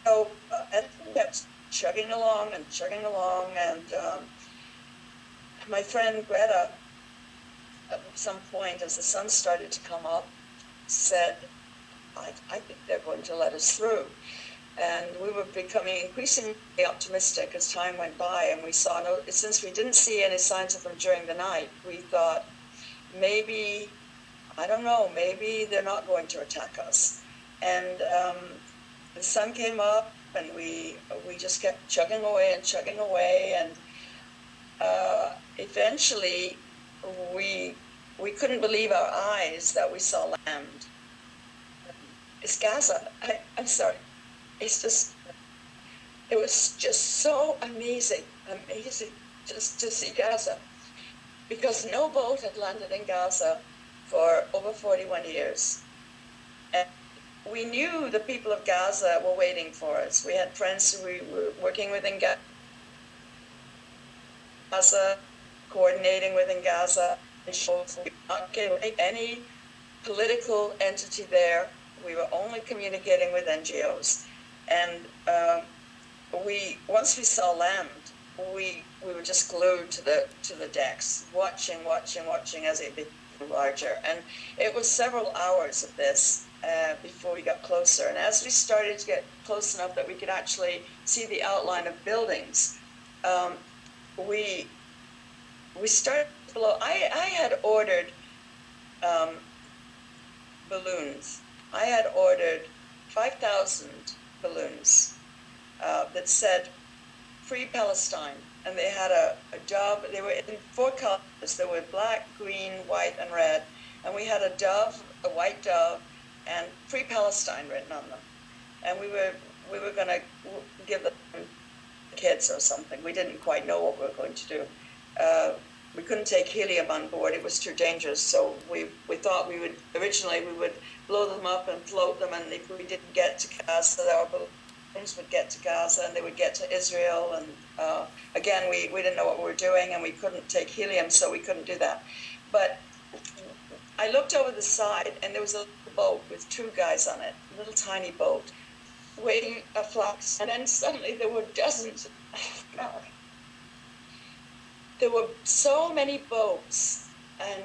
And we kept chugging along, and my friend Greta, at some point, as the sun started to come up, said, I think they're going to let us through. And we were becoming increasingly optimistic as time went by, and we saw, since we didn't see any signs of them during the night, we thought, maybe, I don't know, maybe they're not going to attack us. And the sun came up, and we just kept chugging away, and eventually we couldn't believe our eyes that we saw land. It's Gaza. I'm sorry. It was just so amazing just to see Gaza, because no boat had landed in Gaza for over 41 years. And we knew the people of Gaza were waiting for us. We had friends who we were working with in Gaza, coordinating with in Gaza. We were not getting any political entity there. We were only communicating with NGOs. And once we saw land, we were just glued to the decks, watching as it became larger. And it was several hours of this before we got closer. And as we started to get close enough that we could actually see the outline of buildings, we started below. I had ordered balloons. I had ordered 5,000 balloons that said "Free Palestine," and they had a dove. They were in 4 colors. There were black, green, white, and red. And we had a dove, a white dove, and "Free Palestine" written on them. And we were going to give them kids or something. We didn't quite know what we were going to do. We couldn't take helium on board. It was too dangerous. So we thought we would blow them up and float them, and if we didn't get to Gaza, our balloons would get to Gaza, and they would get to Israel. And again, we didn't know what we were doing, and we couldn't take helium, so we couldn't do that. But I looked over the side, and there was a little boat with 2 guys on it, a little tiny boat, waiting a flux. And then suddenly there were dozens. Oh, God. There were so many boats, and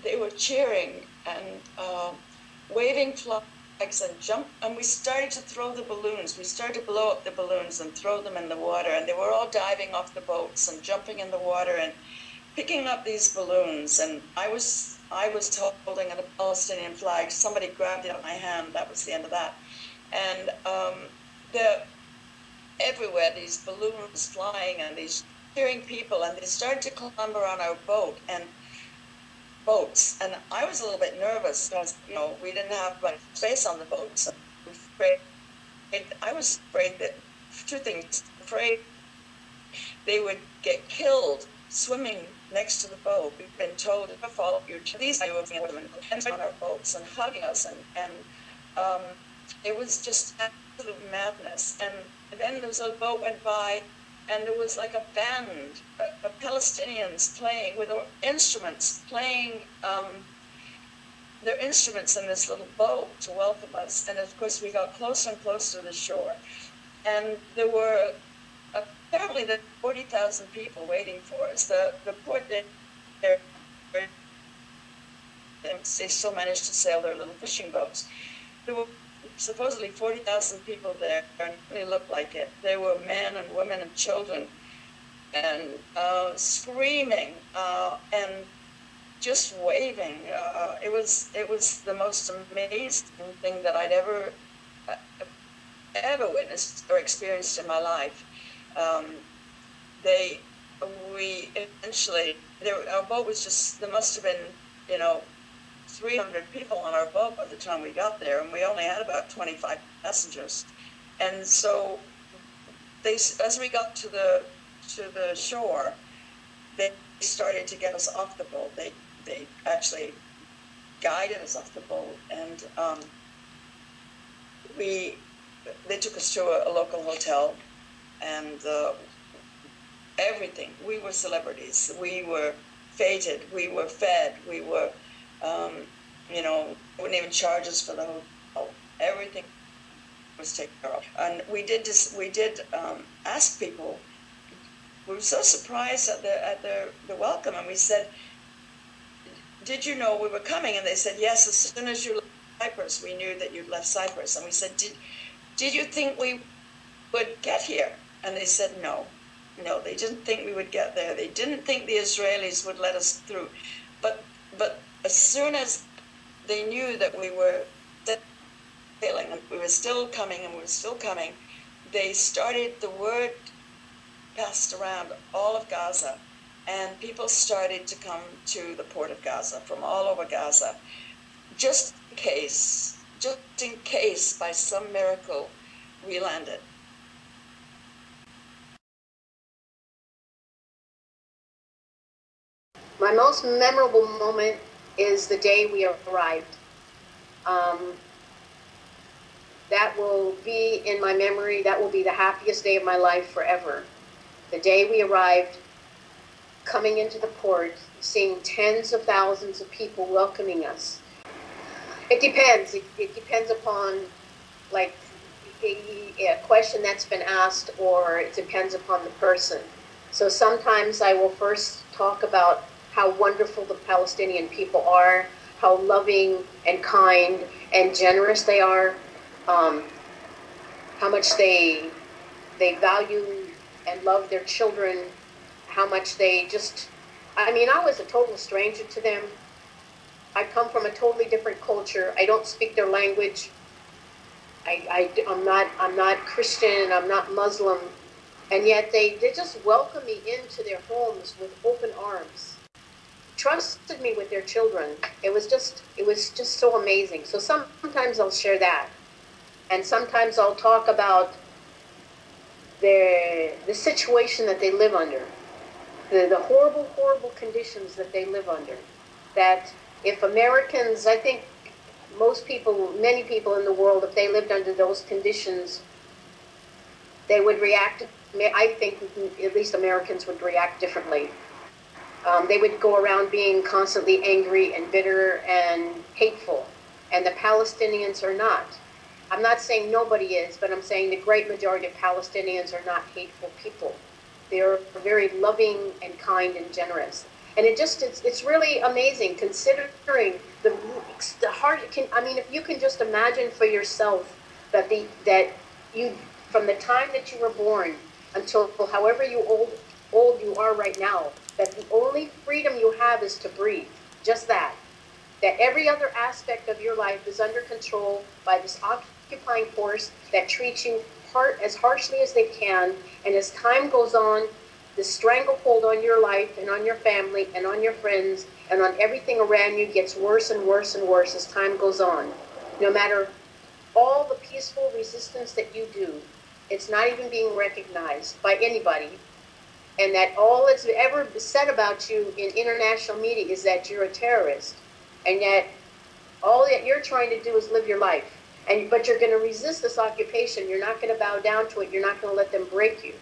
they were cheering and waving flags and we started to throw the balloons. We started to blow up the balloons and throw them in the water, and they were all diving off the boats and jumping in the water and picking up these balloons. And I was holding a Palestinian flag. Somebody grabbed it out of my hand. That was the end of that. And everywhere, these balloons flying and these cheering people, and they started to clamber on our boats. And I was a little bit nervous because, we didn't have much space on the boats. I was afraid that 2 things. Afraid they would get killed swimming next to the boat. We've been told to follow your these women on our boats and hugging us, and it was just absolute madness. And then there was a boat went by, and there was like a band of Palestinians playing with instruments, playing their instruments in this little boat to welcome us. And of course, we got closer and closer to the shore. And there were apparently 40,000 people waiting for us. The port there, they still managed to sail their little fishing boats. There were supposedly 40,000 people there, and it really looked like it. There were men and women and children, and screaming and just waving. It was the most amazing thing that I'd ever witnessed or experienced in my life. Our boat was just, there must have been, 300 people on our boat by the time we got there, and we only had about 25 passengers. And so as we got to the shore, they started to get us off the boat. They actually guided us off the boat, and they took us to a local hotel, and everything. We were celebrities. We were feted. We were fed. We were, wouldn't even charge us for the hotel. Everything was taken care of. And we did ask people. We were so surprised at the welcome, and we said, "Did you know we were coming?" And they said, "Yes. As soon as you left Cyprus, we knew that you'd left Cyprus." And we said, "Did you think we would get here?" And they said, "No, no. They didn't think we would get there. They didn't think the Israelis would let us through, but as soon as they knew that we were failing, and we were still coming, and we were still coming, they started, the word passed around all of Gaza, and people started to come to the port of Gaza from all over Gaza, just in case by some miracle we landed." My most memorable moment is the day we arrived. That will be in my memory. That will be the happiest day of my life forever. The day we arrived, coming into the port, seeing tens of thousands of people welcoming us. It depends. It depends upon, like, a question that's been asked, or it depends upon the person. So sometimes I will first talk about how wonderful the Palestinian people are, how loving and kind and generous they are, how much they value and love their children, how much they just, I mean, I was a total stranger to them. I come from a totally different culture. I don't speak their language. I'm not Christian, I'm not Muslim, and yet they just welcomed me into their homes with open arms, trusted me with their children. It was just so amazing. So sometimes I'll share that, and sometimes I'll talk about the situation that they live under, the horrible conditions that they live under. That if Americans, I think many people in the world, if they lived under those conditions, they would react. I think at least Americans would react differently. They would go around being constantly angry and bitter and hateful, and the Palestinians are not. I'm not saying nobody is, but I'm saying the great majority of Palestinians are not hateful people. They're very loving and kind and generous. And it's really amazing considering the hard. I mean, if you can just imagine for yourself that you, from the time that you were born until however old you are right now, that the only freedom you have is to breathe. Just that. That every other aspect of your life is under control by this occupying force that treats you as harshly as they can, and as time goes on, the stranglehold on your life and on your family and on your friends and on everything around you gets worse and worse and worse as time goes on. No matter all the peaceful resistance that you do, it's not even being recognized by anybody, and that all that's ever said about you in international media is that you're a terrorist, and yet all that you're trying to do is live your life. But you're going to resist this occupation. You're not going to bow down to it. You're not going to let them break you.